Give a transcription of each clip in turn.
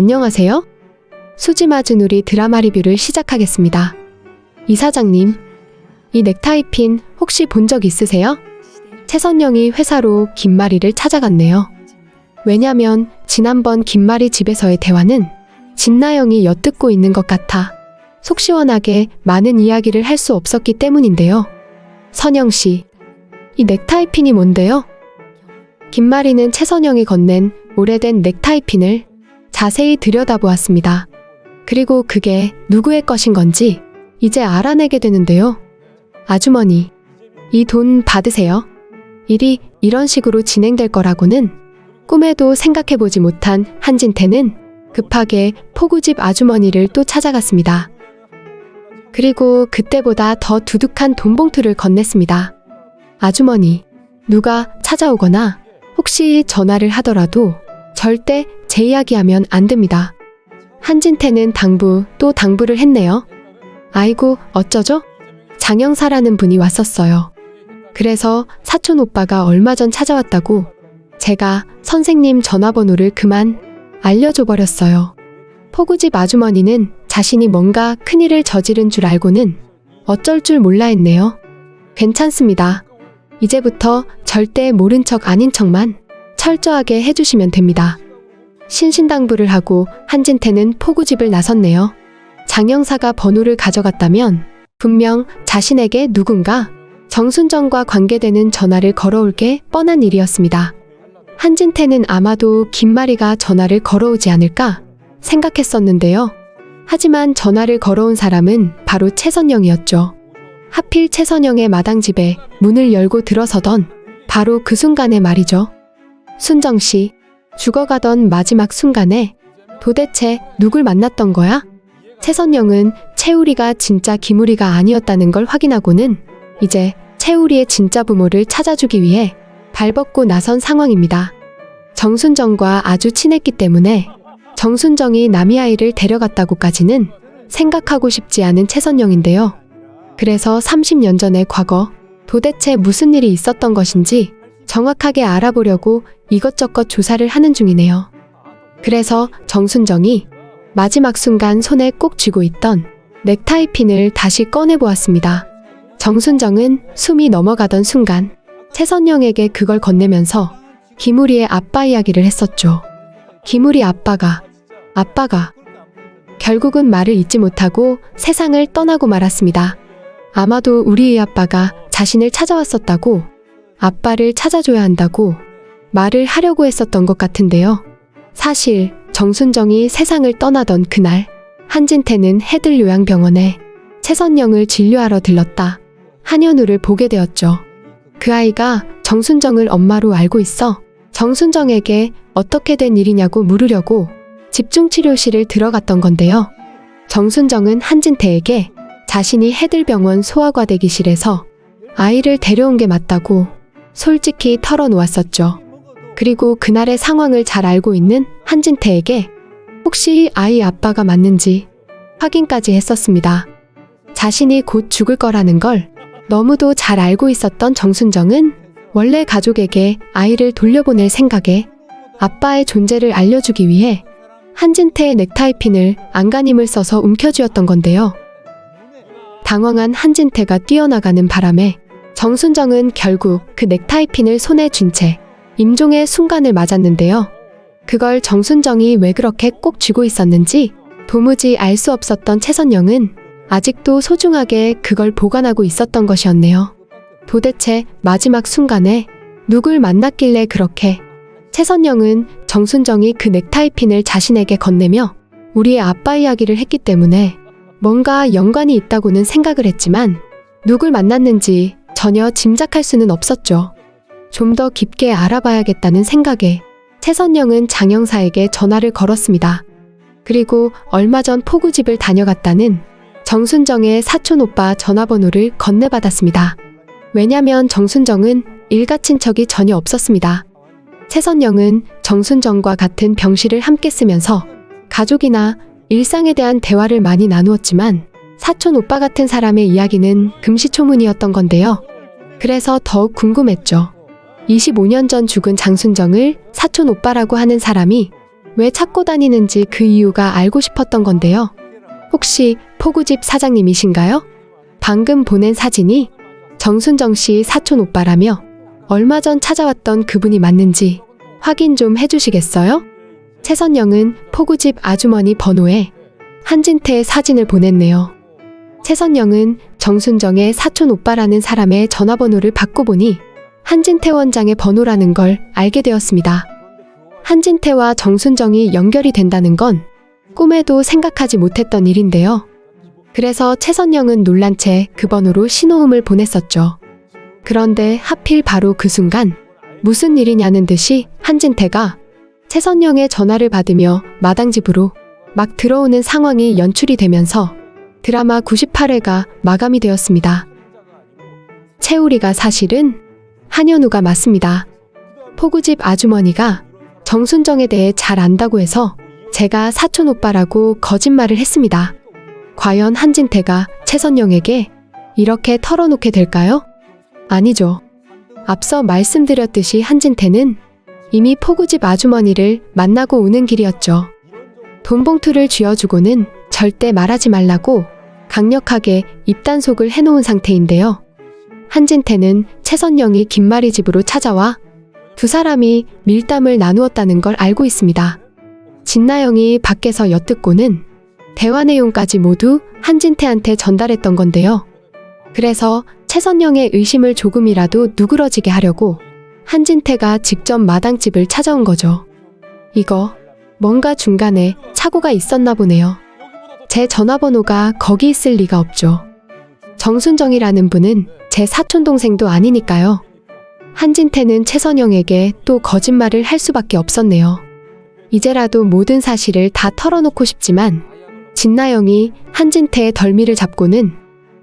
안녕하세요. 수지 마주누리 드라마 리뷰를 시작하겠습니다. 이사장님, 이 넥타이 핀 혹시 본 적 있으세요? 최선영이 회사로 김마리를 찾아갔네요. 왜냐면 지난번 김마리 집에서의 대화는 진나영이 엿듣고 있는 것 같아 속 시원하게 많은 이야기를 할 수 없었기 때문인데요. 선영씨, 이 넥타이 핀이 뭔데요? 김마리는 최선영이 건넨 오래된 넥타이 핀을 자세히 들여다보았습니다. 그리고 그게 누구의 것인 건지 이제 알아내게 되는데요. 아주머니, 이 돈 받으세요. 일이 이런 식으로 진행될 거라고는 꿈에도 생각해보지 못한 한진태는 급하게 포구집 아주머니를 또 찾아갔습니다. 그리고 그때보다 더 두둑한 돈봉투를 건넸습니다. 아주머니, 누가 찾아오거나 혹시 전화를 하더라도 절대 제 이야기하면 안 됩니다. 한진태는 당부 또 당부를 했네요. 아이고, 어쩌죠? 장영사라는 분이 왔었어요. 그래서 사촌 오빠가 얼마 전 찾아왔다고 제가 선생님 전화번호를 그만 알려줘 버렸어요. 포구집 아주머니는 자신이 뭔가 큰일을 저지른 줄 알고는 어쩔 줄 몰라 했네요. 괜찮습니다. 이제부터 절대 모른 척 아닌 척만 철저하게 해주시면 됩니다. 신신당부를 하고 한진태는 포구집을 나섰네요. 장영사가 번호를 가져갔다면 분명 자신에게 누군가 정순정과 관계되는 전화를 걸어올 게 뻔한 일이었습니다. 한진태는 아마도 김마리가 전화를 걸어오지 않을까 생각했었는데요. 하지만 전화를 걸어온 사람은 바로 최선영이었죠. 하필 최선영의 마당집에 문을 열고 들어서던 바로 그 순간에 말이죠. 순정씨, 죽어가던 마지막 순간에 도대체 누굴 만났던 거야? 최선영은 채우리가 진짜 기무리가 아니었다는 걸 확인하고는 이제 채우리의 진짜 부모를 찾아주기 위해 발벗고 나선 상황입니다. 정순정과 아주 친했기 때문에 정순정이 남이 아이를 데려갔다고까지는 생각하고 싶지 않은 최선영인데요. 그래서 30년 전의 과거, 도대체 무슨 일이 있었던 것인지 정확하게 알아보려고 이것저것 조사를 하는 중이네요. 그래서 정순정이 마지막 순간 손에 꼭 쥐고 있던 넥타이 핀을 다시 꺼내보았습니다. 정순정은 숨이 넘어가던 순간 최선영에게 그걸 건네면서 기무리의 아빠 이야기를 했었죠. 기무리 아빠가 결국은 말을 잇지 못하고 세상을 떠나고 말았습니다. 아마도 우리의 아빠가 자신을 찾아왔었다고, 아빠를 찾아줘야 한다고 말을 하려고 했었던 것 같은데요. 사실 정순정이 세상을 떠나던 그날 한진태는 해들 요양병원에 최선영을 진료하러 들렀다 한현우를 보게 되었죠. 그 아이가 정순정을 엄마로 알고 있어 정순정에게 어떻게 된 일이냐고 물으려고 집중치료실을 들어갔던 건데요. 정순정은 한진태에게 자신이 해들병원 소아과대기실에서 아이를 데려온 게 맞다고 솔직히 털어놓았었죠. 그리고 그날의 상황을 잘 알고 있는 한진태에게 혹시 아이 아빠가 맞는지 확인까지 했었습니다. 자신이 곧 죽을 거라는 걸 너무도 잘 알고 있었던 정순정은 원래 가족에게 아이를 돌려보낼 생각에 아빠의 존재를 알려주기 위해 한진태의 넥타이 핀을 안간힘을 써서 움켜쥐었던 건데요. 당황한 한진태가 뛰어나가는 바람에 정순정은 결국 그 넥타이 핀을 손에 쥔 채 임종의 순간을 맞았는데요. 그걸 정순정이 왜 그렇게 꼭 쥐고 있었는지 도무지 알 수 없었던 최선영은 아직도 소중하게 그걸 보관하고 있었던 것이었네요. 도대체 마지막 순간에 누굴 만났길래 그렇게 최선영은 정순정이 그 넥타이 핀을 자신에게 건네며 우리의 아빠 이야기를 했기 때문에 뭔가 연관이 있다고는 생각을 했지만 누굴 만났는지 전혀 짐작할 수는 없었죠. 좀 더 깊게 알아봐야겠다는 생각에 최선영은 장영사에게 전화를 걸었습니다. 그리고 얼마 전 포구집을 다녀갔다는 정순정의 사촌 오빠 전화번호를 건네받았습니다. 왜냐면 정순정은 일가 친척이 전혀 없었습니다. 최선영은 정순정과 같은 병실을 함께 쓰면서 가족이나 일상에 대한 대화를 많이 나누었지만 사촌 오빠 같은 사람의 이야기는 금시초문이었던 건데요. 그래서 더욱 궁금했죠. 25년 전 죽은 장순정을 사촌 오빠라고 하는 사람이 왜 찾고 다니는지 그 이유가 알고 싶었던 건데요. 혹시 포구집 사장님이신가요? 방금 보낸 사진이 정순정 씨 사촌 오빠라며 얼마 전 찾아왔던 그분이 맞는지 확인 좀 해주시겠어요? 최선영은 포구집 아주머니 번호에 한진태의 사진을 보냈네요. 최선영은 정순정의 사촌 오빠라는 사람의 전화번호를 바꿔보니 한진태 원장의 번호라는 걸 알게 되었습니다. 한진태와 정순정이 연결이 된다는 건 꿈에도 생각하지 못했던 일인데요. 그래서 최선영은 놀란 채 그 번호로 신호음을 보냈었죠. 그런데 하필 바로 그 순간 무슨 일이냐는 듯이 한진태가 최선영의 전화를 받으며 마당집으로 막 들어오는 상황이 연출이 되면서 드라마 98회가 마감이 되었습니다. 채우리가 사실은 한현우가 맞습니다. 포구집 아주머니가 정순정에 대해 잘 안다고 해서 제가 사촌 오빠라고 거짓말을 했습니다. 과연 한진태가 최선영에게 이렇게 털어놓게 될까요? 아니죠. 앞서 말씀드렸듯이 한진태는 이미 포구집 아주머니를 만나고 오는 길이었죠. 돈 봉투를 쥐어주고는 절대 말하지 말라고 강력하게 입단속을 해놓은 상태인데요. 한진태는 최선영이 김마리 집으로 찾아와 두 사람이 밀담을 나누었다는 걸 알고 있습니다. 진나영이 밖에서 엿듣고는 대화 내용까지 모두 한진태한테 전달했던 건데요. 그래서 최선영의 의심을 조금이라도 누그러지게 하려고 한진태가 직접 마당집을 찾아온 거죠. 이거 뭔가 중간에 착오가 있었나 보네요. 제 전화번호가 거기 있을 리가 없죠. 정순정이라는 분은 제 사촌동생도 아니니까요. 한진태는 최선영에게 또 거짓말을 할 수밖에 없었네요. 이제라도 모든 사실을 다 털어놓고 싶지만 진나영이 한진태의 덜미를 잡고는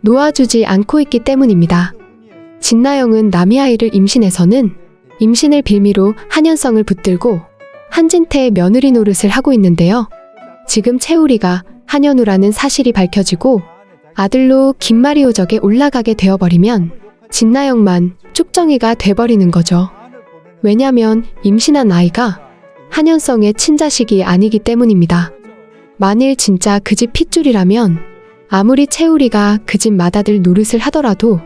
놓아주지 않고 있기 때문입니다. 진나영은 남의 아이를 임신해서는 임신을 빌미로 한현성을 붙들고 한진태의 며느리 노릇을 하고 있는데요. 지금 채우리가 한현우라는 사실이 밝혀지고 아들로 김마리오적에 올라가게 되어버리면 진나영만 쭉정이가 돼버리는 거죠. 왜냐면 임신한 아이가 한현성의 친자식이 아니기 때문입니다. 만일 진짜 그 집 핏줄이라면 아무리 채우리가 그 집 맏아들 노릇을 하더라도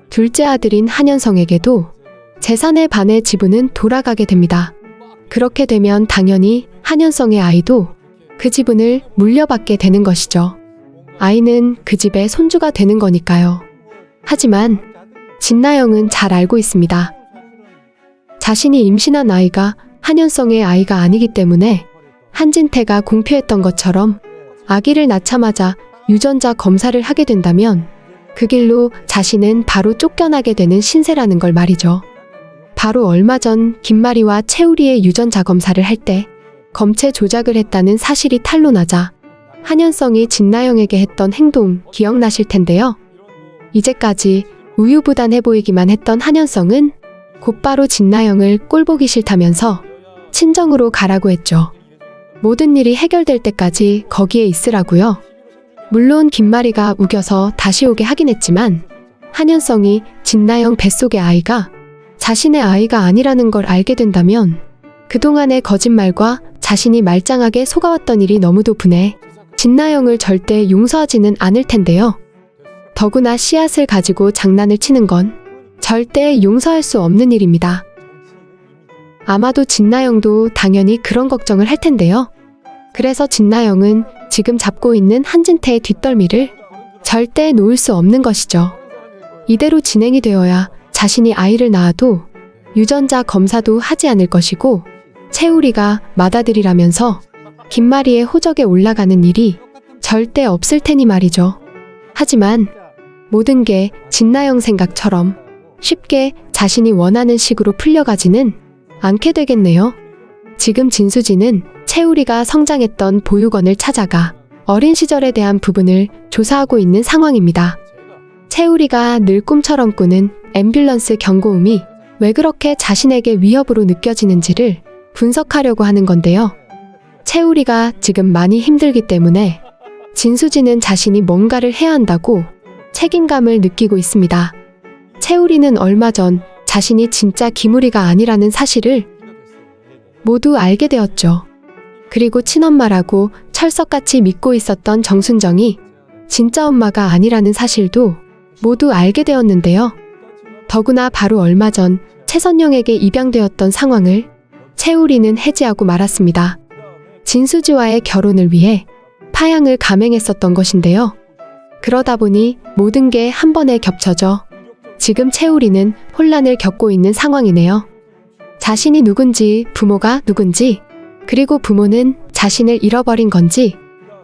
둘째 아들인 한현성에게도 재산의 반의 지분은 돌아가게 됩니다. 그렇게 되면 당연히 한현성의 아이도 그 지분을 물려받게 되는 것이죠. 아이는 그 집의 손주가 되는 거니까요. 하지만 진나영은 잘 알고 있습니다. 자신이 임신한 아이가 한현성의 아이가 아니기 때문에 한진태가 공표했던 것처럼 아기를 낳자마자 유전자 검사를 하게 된다면 그 길로 자신은 바로 쫓겨나게 되는 신세라는 걸 말이죠. 바로 얼마 전 김마리와 채우리의 유전자 검사를 할 때 검체 조작을 했다는 사실이 탄로나자 한현성이 진나영에게 했던 행동 기억나실 텐데요. 이제까지 우유부단해 보이기만 했던 한현성은 곧바로 진나영을 꼴보기 싫다면서 친정으로 가라고 했죠. 모든 일이 해결될 때까지 거기에 있으라고요. 물론 김마리가 우겨서 다시 오게 하긴 했지만 한현성이 진나영 뱃속의 아이가 자신의 아이가 아니라는 걸 알게 된다면 그동안의 거짓말과 자신이 말짱하게 속아왔던 일이 너무도 분해 진나영을 절대 용서하지는 않을 텐데요. 더구나 씨앗을 가지고 장난을 치는 건 절대 용서할 수 없는 일입니다. 아마도 진나영도 당연히 그런 걱정을 할 텐데요. 그래서 진나영은 지금 잡고 있는 한진태의 뒷덜미를 절대 놓을 수 없는 것이죠. 이대로 진행이 되어야 자신이 아이를 낳아도 유전자 검사도 하지 않을 것이고 채우리가 맏아들이라면서 김마리의 호적에 올라가는 일이 절대 없을 테니 말이죠. 하지만 모든 게 진나영 생각처럼 쉽게 자신이 원하는 식으로 풀려가지는 않게 되겠네요. 지금 진수지는 채우리가 성장했던 보육원을 찾아가 어린 시절에 대한 부분을 조사하고 있는 상황입니다. 채우리가 늘 꿈처럼 꾸는 앰뷸런스 경고음이 왜 그렇게 자신에게 위협으로 느껴지는지를 분석하려고 하는 건데요. 채우리가 지금 많이 힘들기 때문에 진수지는 자신이 뭔가를 해야 한다고 책임감을 느끼고 있습니다. 채우리는 얼마 전 자신이 진짜 기무리가 아니라는 사실을 모두 알게 되었죠. 그리고 친엄마라고 철석같이 믿고 있었던 정순정이 진짜 엄마가 아니라는 사실도 모두 알게 되었는데요. 더구나 바로 얼마 전 최선영에게 입양되었던 상황을 채우리는 해지하고 말았습니다. 진수지와의 결혼을 위해 파양을 감행했었던 것인데요. 그러다 보니 모든 게 한 번에 겹쳐져 지금 채우리는 혼란을 겪고 있는 상황이네요. 자신이 누군지, 부모가 누군지, 그리고 부모는 자신을 잃어버린 건지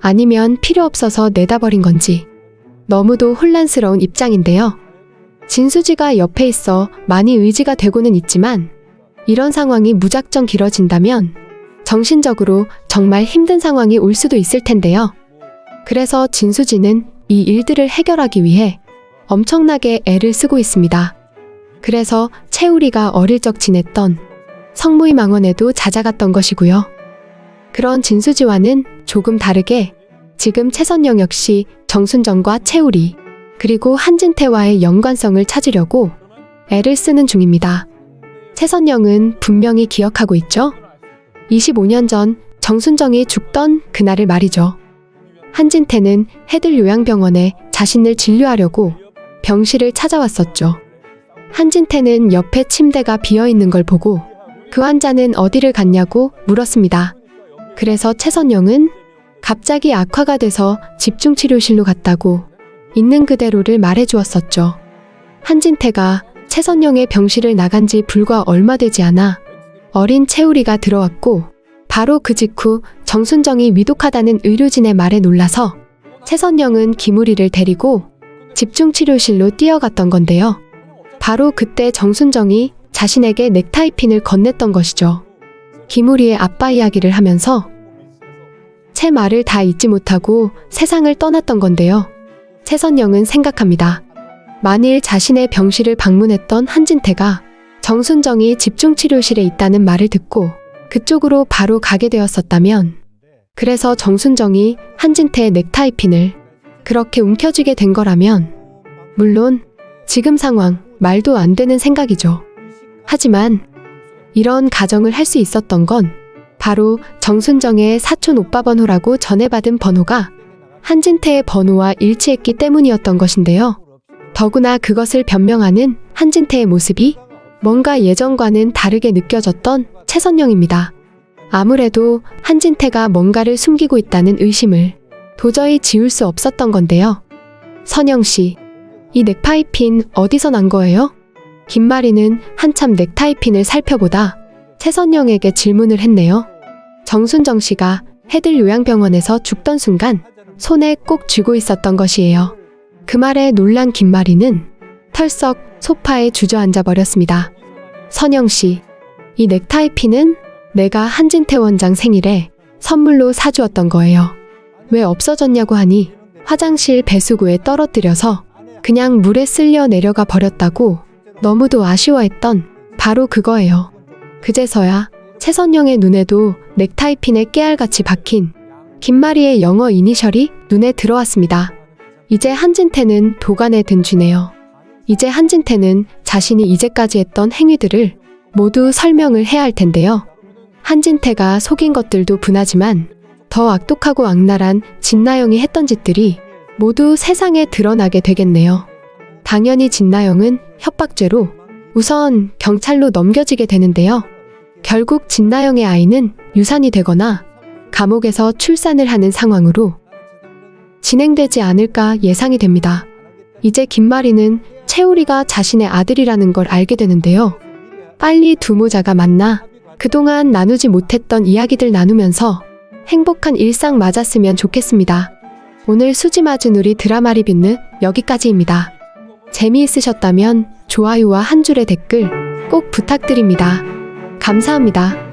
아니면 필요 없어서 내다버린 건지 너무도 혼란스러운 입장인데요. 진수지가 옆에 있어 많이 의지가 되고는 있지만 이런 상황이 무작정 길어진다면 정신적으로 정말 힘든 상황이 올 수도 있을 텐데요. 그래서 진수지는 이 일들을 해결하기 위해 엄청나게 애를 쓰고 있습니다. 그래서 채우리가 어릴 적 지냈던 성무이망원에도 찾아갔던 것이고요. 그런 진수지와는 조금 다르게 지금 최선영 역시 정순정과 채우리 그리고 한진태와의 연관성을 찾으려고 애를 쓰는 중입니다. 최선영은 분명히 기억하고 있죠? 25년 전 정순정이 죽던 그날을 말이죠. 한진태는 해들 요양병원에 자신을 진료하려고 병실을 찾아왔었죠. 한진태는 옆에 침대가 비어있는 걸 보고 그 환자는 어디를 갔냐고 물었습니다. 그래서 최선영은 갑자기 악화가 돼서 집중치료실로 갔다고 있는 그대로를 말해주었었죠. 한진태가 최선영의 병실을 나간 지 불과 얼마 되지 않아 어린 채우리가 들어왔고 바로 그 직후 정순정이 위독하다는 의료진의 말에 놀라서 최선영은 김우리를 데리고 집중치료실로 뛰어갔던 건데요. 바로 그때 정순정이 자신에게 넥타이핀을 건넸던 것이죠. 김우리의 아빠 이야기를 하면서 채 말을 다 잊지 못하고 세상을 떠났던 건데요. 최선영은 생각합니다. 만일 자신의 병실을 방문했던 한진태가 정순정이 집중치료실에 있다는 말을 듣고 그쪽으로 바로 가게 되었었다면 그래서 정순정이 한진태의 넥타이핀을 그렇게 움켜쥐게 된 거라면 물론 지금 상황 말도 안 되는 생각이죠. 하지만 이런 가정을 할 수 있었던 건 바로 정순정의 사촌 오빠 번호라고 전해받은 번호가 한진태의 번호와 일치했기 때문이었던 것인데요. 더구나 그것을 변명하는 한진태의 모습이 뭔가 예전과는 다르게 느껴졌던 최선영입니다. 아무래도 한진태가 뭔가를 숨기고 있다는 의심을 도저히 지울 수 없었던 건데요. 선영씨, 이 넥타이핀 어디서 난 거예요? 김마리는 한참 넥타이핀을 살펴보다 최선영에게 질문을 했네요. 정순정 씨가 해들 요양병원에서 죽던 순간 손에 꼭 쥐고 있었던 것이에요. 그 말에 놀란 김마리는 털썩 소파에 주저앉아 버렸습니다. 선영씨, 이 넥타이핀은 내가 한진태 원장 생일에 선물로 사주었던 거예요. 왜 없어졌냐고 하니 화장실 배수구에 떨어뜨려서 그냥 물에 쓸려 내려가 버렸다고 너무도 아쉬워했던 바로 그거예요. 그제서야 최선영의 눈에도 넥타이핀에 깨알같이 박힌 김마리의 영어 이니셜이 눈에 들어왔습니다. 이제 한진태는 도간에 든 쥐네요. 이제 한진태는 자신이 이제까지 했던 행위들을 모두 설명을 해야 할 텐데요. 한진태가 속인 것들도 분하지만 더 악독하고 악랄한 진나영이 했던 짓들이 모두 세상에 드러나게 되겠네요. 당연히 진나영은 협박죄로 우선 경찰로 넘겨지게 되는데요. 결국 진나영의 아이는 유산이 되거나 감옥에서 출산을 하는 상황으로 진행되지 않을까 예상이 됩니다. 이제 김마리는 채우리가 자신의 아들이라는 걸 알게 되는데요. 빨리 두 모자가 만나 그동안 나누지 못했던 이야기들 나누면서 행복한 일상 맞았으면 좋겠습니다. 오늘 수지 맞은 우리 드라마 리뷰는 여기까지입니다. 재미있으셨다면 좋아요와 한 줄의 댓글 꼭 부탁드립니다. 감사합니다.